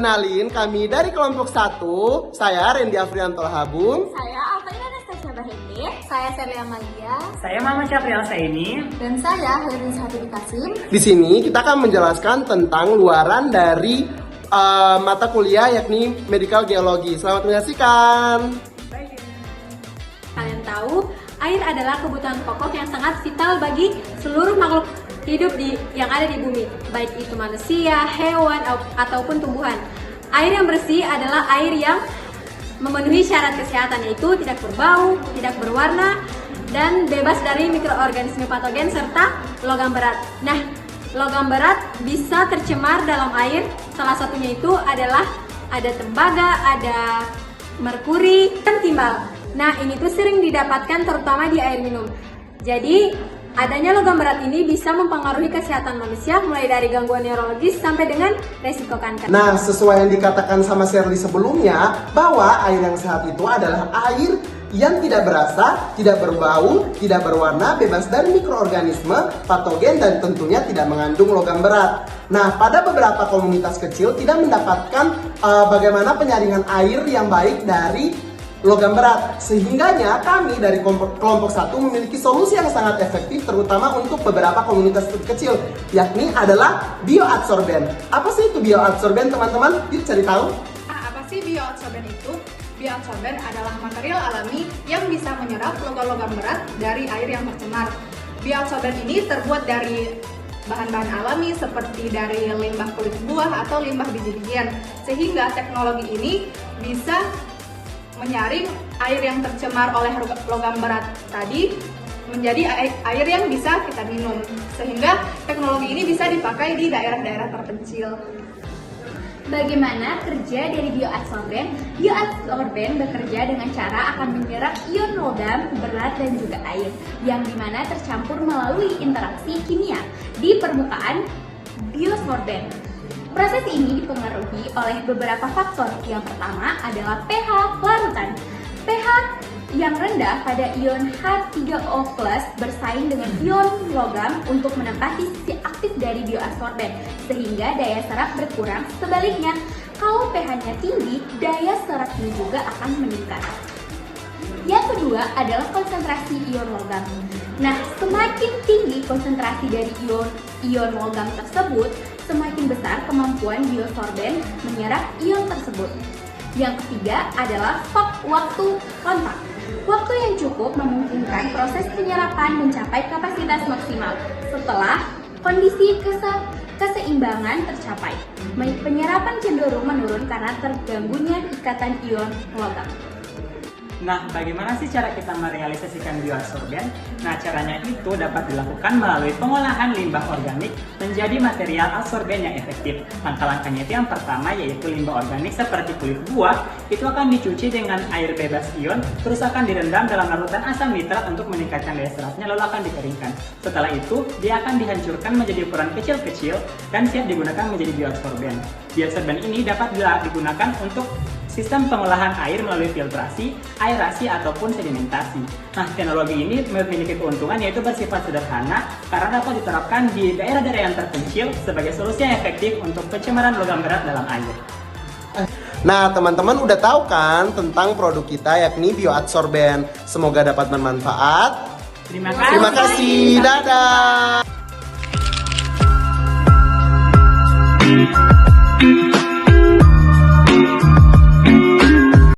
Kenalin, kami dari kelompok 1. Saya Randy Afrianto Habung. Saya Alfaina Anastasia Bahende. Saya Celia Amalia. Saya Mama Syafrial Saini. Dan saya Herin Satri Kasim. Di sini kita akan menjelaskan tentang luaran dari mata kuliah yakni Medical Geology. Selamat menyaksikan. Kalian tahu, air adalah kebutuhan pokok yang sangat vital bagi seluruh makhluk hidup yang ada di bumi, baik itu manusia, hewan, ataupun tumbuhan. Air yang bersih adalah air yang memenuhi syarat kesehatan, yaitu tidak berbau, tidak berwarna, dan bebas dari mikroorganisme patogen serta logam berat. Nah, logam berat bisa tercemar dalam air, salah satunya itu adalah ada tembaga, ada merkuri, dan timbal. Nah, ini tuh sering didapatkan terutama di air minum. Jadi, adanya logam berat ini bisa mempengaruhi kesehatan manusia mulai dari gangguan neurologis sampai dengan resiko kanker. Nah, sesuai yang dikatakan sama Shirley sebelumnya, bahwa air yang sehat itu adalah air yang tidak berasa, tidak berbau, tidak berwarna, bebas dari mikroorganisme, patogen, dan tentunya tidak mengandung logam berat. Nah, pada beberapa komunitas kecil tidak mendapatkan bagaimana penyaringan air yang baik dari logam berat. Sehingganya kami dari kelompok 1 memiliki solusi yang sangat efektif terutama untuk beberapa komunitas kecil, yakni adalah bioadsorben. Apa sih itu bioadsorben, teman-teman? Yuk cari tahu. Apa sih bioadsorben itu? Bioadsorben adalah material alami yang bisa menyerap logam-logam berat dari air yang tercemar. Bioadsorben ini terbuat dari bahan-bahan alami seperti dari limbah kulit buah atau limbah biji-bijian, sehingga teknologi ini bisa menyaring air yang tercemar oleh logam berat tadi menjadi air yang bisa kita minum, sehingga teknologi ini bisa dipakai di daerah-daerah terpencil. Bagaimana kerja dari bioadsorben? Bioadsorben bekerja dengan cara akan menyerap ion logam berat dan juga air, yang dimana tercampur melalui interaksi kimia di permukaan bioadsorben. Proses ini dipengaruhi oleh beberapa faktor. Yang pertama adalah pH larutan. pH yang rendah pada ion H3O+ bersaing dengan ion logam untuk menempati sisi aktif dari bioadsorben, sehingga daya serap berkurang. Sebaliknya, kalau pH-nya tinggi, daya serapnya juga akan meningkat. Yang kedua adalah konsentrasi ion logam. Nah, semakin tinggi konsentrasi dari ion logam tersebut, semakin besar kemampuan bioadsorben menyerap ion tersebut. Yang ketiga adalah waktu kontak. Waktu yang cukup memungkinkan proses penyerapan mencapai kapasitas maksimal setelah kondisi keseimbangan tercapai. Penyerapan cenderung menurun karena terganggunya ikatan ion logam. Nah, bagaimana sih cara kita merealisasikan bioadsorben? Nah, caranya itu dapat dilakukan melalui pengolahan limbah organik menjadi material adsorben yang efektif. Langkah-langkahnya itu yang pertama yaitu limbah organik seperti kulit buah itu akan dicuci dengan air bebas ion, terus akan direndam dalam larutan asam nitrat untuk meningkatkan daya serapnya, lalu akan dikeringkan. Setelah itu, dia akan dihancurkan menjadi ukuran kecil-kecil dan siap digunakan menjadi bioadsorben. Bioadsorben ini dapat digunakan untuk sistem pengolahan air melalui filtrasi, aerasi, ataupun sedimentasi. Nah, teknologi ini memiliki keuntungan yaitu bersifat sederhana karena dapat diterapkan di daerah-daerah yang terpencil sebagai solusi yang efektif untuk pencemaran logam berat dalam air. Nah, teman-teman udah tahu kan tentang produk kita yakni bioadsorben. Semoga dapat bermanfaat. Terima kasih. Terima kasih. Dadah.